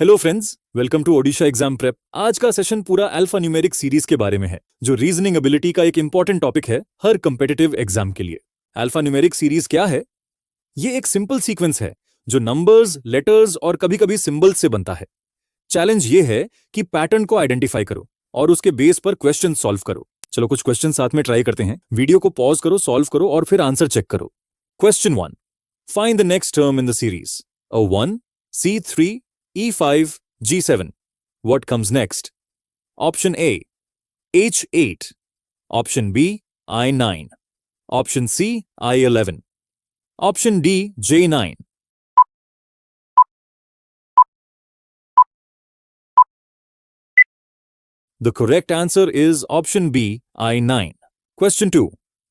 Hello friends, welcome to Odisha exam prep. आज का session पूरा अल्फा न्यूमेरिक सीरीज के बारे में है, जो रीजनिंग एबिलिटी का एक इंपॉर्टेंट टॉपिक है हर कंपेटिटिव एग्जाम के लिए। अल्फा न्यूमेरिक सीरीज क्या है? ये एक सिंपल सीक्वेंस है जो नंबर्स, लेटर्स और कभी-कभी सिंबल्स से बनता है। चैलेंज ये है कि पैटर्न को आइडेंटिफाई करो और उसके बेस पर क्वेश्चन सॉल्व करो। चलो कुछ क्वेश्चन साथ में ट्राई करते हैं। वीडियो को पॉज करो, सॉल्व करो और फिर आंसर चेक करो। Question 1, find the next term in the series. A1, C3, E5, G7. What comes next? Option A, H8. Option B, I9. Option C, I11. Option D, J9. The correct answer is option B, I9. Question 2.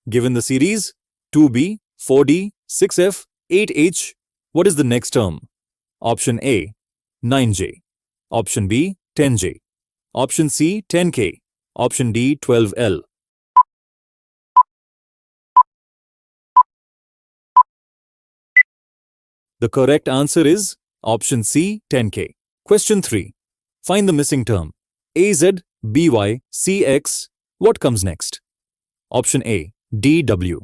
Given the series 2B, 4D, 6F, 8H, what is the next term? Option A, 9J. Option B, 10J. Option C, 10K. Option D, 12L. The correct answer is option C, 10K. Question 3. Find the missing term. AZ, BY, CX. What comes next? Option A, DW.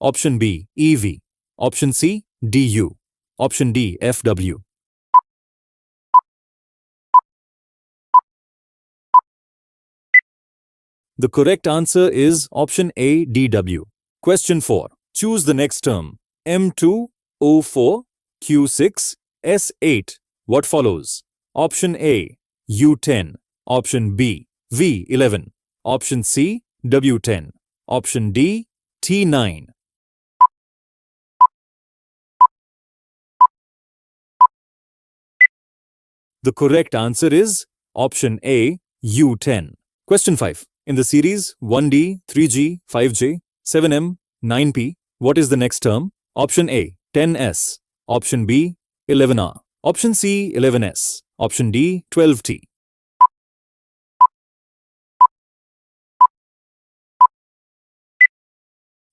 Option B, EV. Option C, DU. Option D, FW. The correct answer is option A, DW. Question 4. Choose the next term. M2, O4, Q6, S8. What follows? Option A, U10. Option B, V11. Option C, W10. Option D, T9. The correct answer is option A, U10. Question 5. In the series 1D, 3G, 5J, 7M, 9P, what is the next term? Option A, 10S. Option B, 11R. Option C, 11S. Option D, 12T.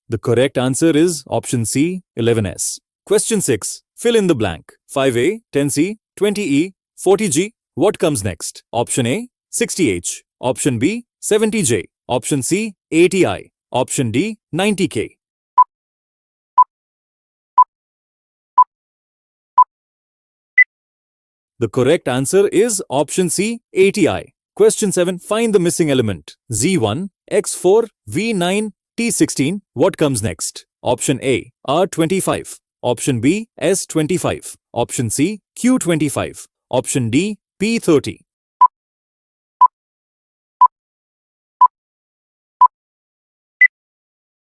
The correct answer is option C, 11S. Question 6. Fill in the blank. 5A, 10C, 20E, 40G. What comes next? Option A, 60H. Option B, 70J. Option C, 80I. Option D, 90K. The correct answer is option C, 80I. Question 7. Find the missing element. Z1, X4, V9, T16. What comes next? Option A, R25. Option B, S25. Option C, Q25. Option D, P30.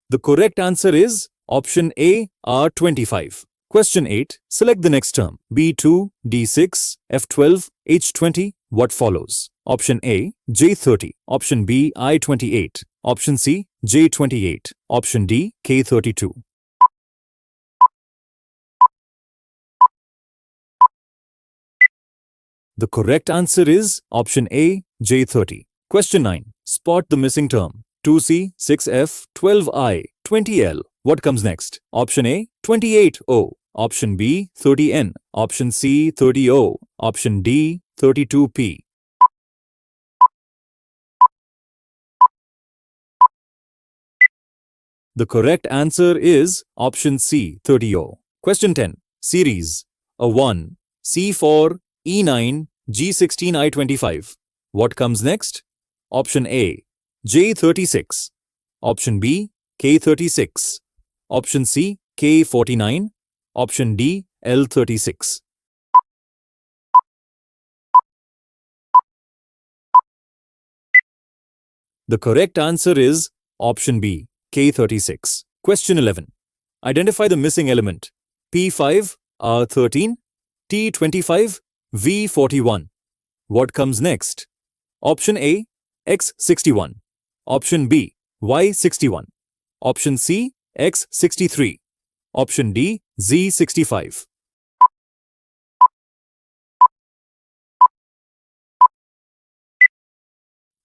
The correct answer is option A, R25. Question 8. Select the next term. B2, D6, F12, H20. What follows? Option A, J30. Option B, I28. Option C, J28. Option D, K32. The correct answer is option A, J30. Question 9. Spot the missing term. 2C, 6F, 12I, 20L. What comes next? Option A, 28O. Option B, 30N. Option C, 30O. Option D, 32P. The correct answer is option C, 30O. Question 10. Series A1, C4, E9, G16, I25. What comes next? Option A, J36. Option B, K36. Option C, K49. Option D, L36. The correct answer is option B, K36. Question 11. Identify the missing element. P5, R13, T25, V41. What comes next? Option A, X61. Option B, Y61. Option C, X63. Option D, Z65.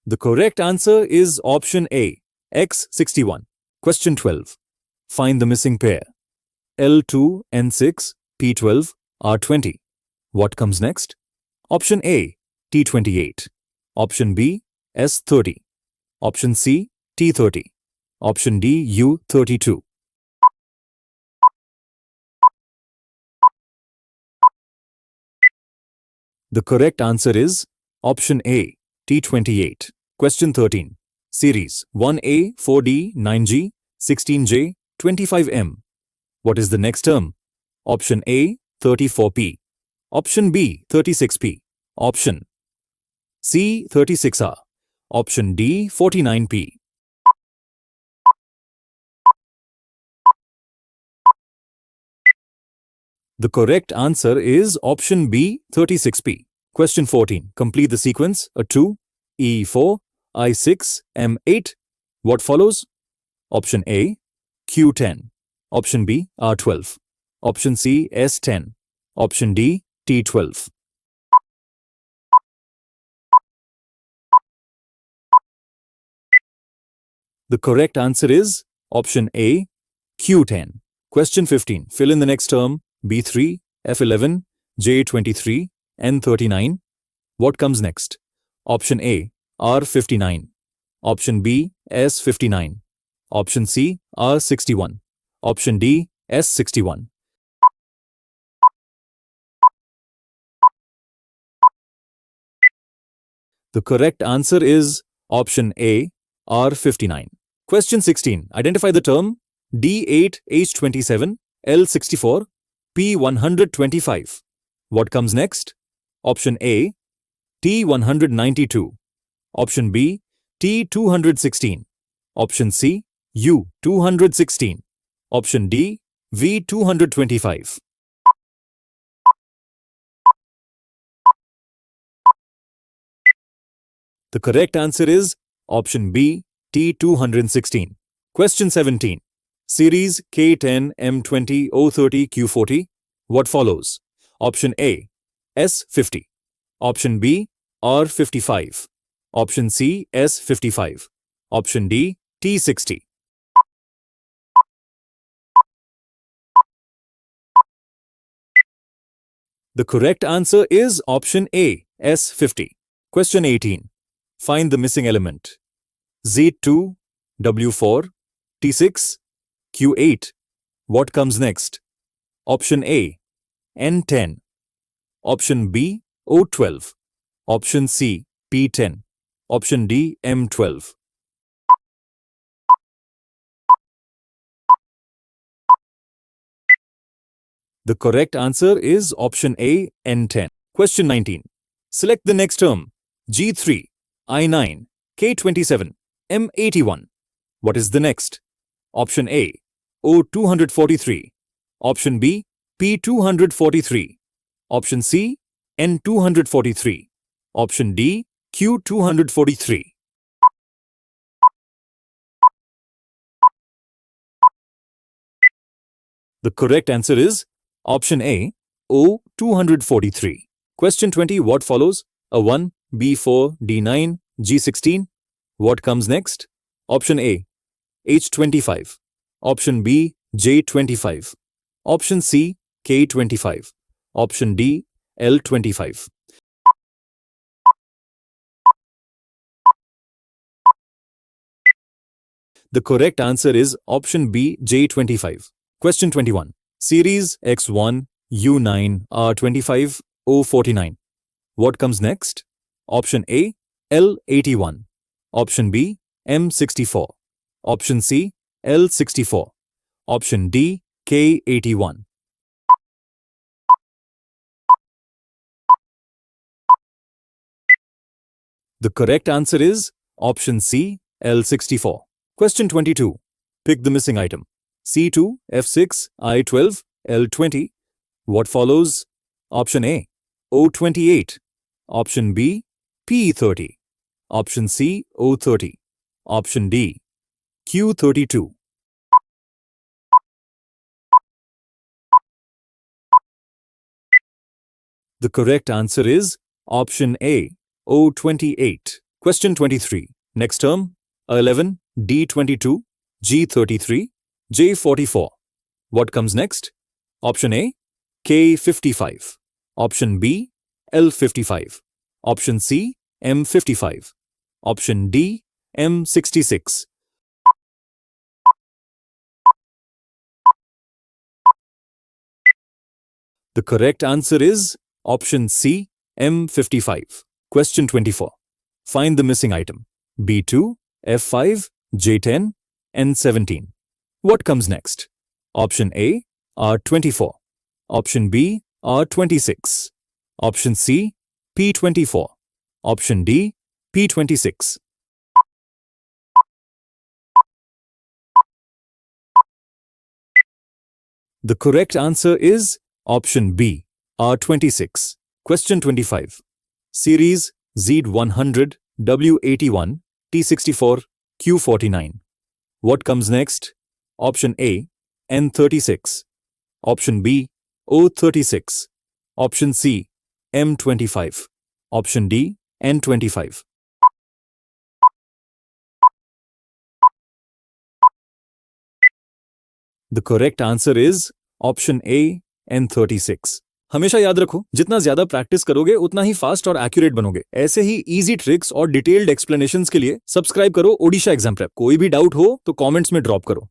The correct answer is option A, X61. Question 12. Find the missing pair. L2, N6, P12, R20. What comes next? Option A, T28. Option B, S30. Option C, T30. Option D, U32. The correct answer is option A, T28. Question 13. Series 1A, 4D, 9G, 16J, 25M. What is the next term? Option A, 34P. Option B, 36P. Option C, 36R. Option D, 49P. The correct answer is option B, 36P. Question 14. Complete the sequence. A 2, E4, I6, M8. What follows? Option A, Q10. Option B, R12. Option C, S10. Option D, T12. The correct answer is option A, Q10. Question 15. Fill in the next term. B3, F11, J23, N39. What comes next? Option A, R59. Option B, S59. Option C, R61. Option D, S61. The correct answer is option A, R59. Question 16. Identify the term D8H27, L64, P125. What comes next? Option A, T192. Option B, T216. Option C, U216. Option D, V225. The correct answer is option B, T216. Question 17. Series K10, M20, O30, Q40. What follows? Option A, S50. Option B, R55. Option C, S55. Option D, T60. The correct answer is option A, S50. Question 18. Find the missing element. Z2, W4, T6, Q8. What comes next? Option A, N10. Option B, O12. Option C, P10. Option D, M12. The correct answer is option A, N10. Question 19. Select the next term. G3, I9, K27, M81. What is the next? Option A, O243. Option B, P243. Option C, N243. Option D, Q243. The correct answer is option A, O243. Question 20. What follows? A1, B4, D9, G16. What comes next? Option A, H25. Option B, J25. Option C, K25. Option D, L25. The correct answer is option B, J25. Question 21. Series X1, U9, R25, O49. What comes next? Option A, L81. Option B, M64. Option C, L64. Option D, K81. The correct answer is option C, L64. Question 22. Pick the missing item. C2, F6, I12, L20. What follows? Option A, O28. Option B, P30. Option C, O30. Option D, Q32. The correct answer is option A, O28. Question 23. Next term, A11, D22, G33, J44. What comes next? Option A, K55. Option B, L55. Option C, M55. Option D, M66. The correct answer is option C, M55. Question 24. Find the missing item. B2, F5, J10, N17. What comes next? Option A, R24. Option B, R26. Option C, P24. Option D, P26. The correct answer is option B, R26. Question 25. Series Z100, W81, T64, Q49. What comes next? Option A, N36. Option B, O36. Option C, M25. Option D, N25. The correct answer is option A, N36. हमेशा याद रखो, जितना ज्यादा practice करोगे उतना ही fast और accurate बनोगे। ऐसे ही इजी ट्रिक्स और डिटेल्ड एक्सप्लेनेशंस के लिए सब्सक्राइब करो ओडिशा एग्जाम प्रेप। कोई भी डाउट हो तो कमेंट्स में ड्रॉप करो।